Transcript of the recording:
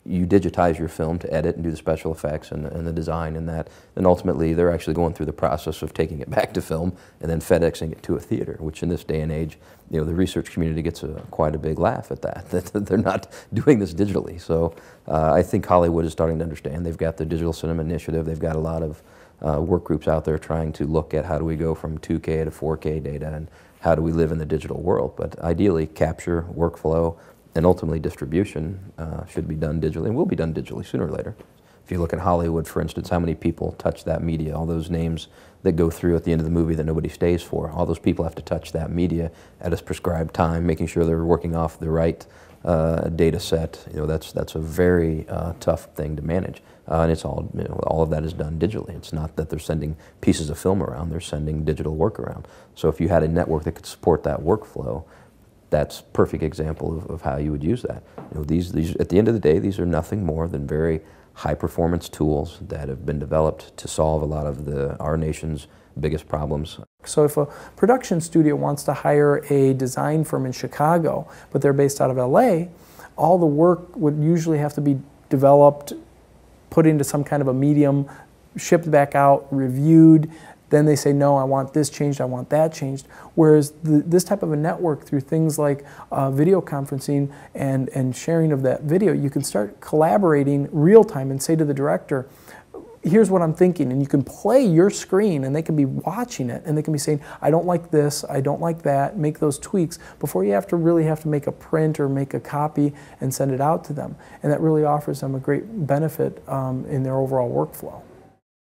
you digitize your film to edit and do the special effects and the design and that, and ultimately they're actually going through the process of taking it back to film and then FedExing it to a theater, which in this day and age, you know, the research community gets quite a big laugh at that they're not doing this digitally. So I think Hollywood is starting to understand. They've got the Digital Cinema Initiative. They've got a lot of work groups out there trying to look at how do we go from 2K to 4K data and how do we live in the digital world. But ideally, capture, workflow, and ultimately distribution should be done digitally, and will be done digitally sooner or later. If you look at Hollywood, for instance, how many people touch that media, all those names that go through at the end of the movie that nobody stays for, all those people have to touch that media at a prescribed time, making sure they're working off the right data set. You know, that's a very tough thing to manage. And it's all, you know, all of that is done digitally. It's not that they're sending pieces of film around, they're sending digital work around. So if you had a network that could support that workflow, that's a perfect example of how you would use that. You know, these, at the end of the day, these are nothing more than very high-performance tools that have been developed to solve a lot of our nation's biggest problems. So if a production studio wants to hire a design firm in Chicago, but they're based out of LA, all the work would usually have to be developed, put into some kind of a medium, shipped back out, reviewed. Then they say, no, I want this changed, I want that changed. Whereas this type of a network, through things like video conferencing and sharing of that video, you can start collaborating real time and say to the director, here's what I'm thinking, and you can play your screen and they can be watching it and they can be saying, I don't like this, I don't like that, make those tweaks before you really have to make a print or make a copy and send it out to them. And that really offers them a great benefit in their overall workflow.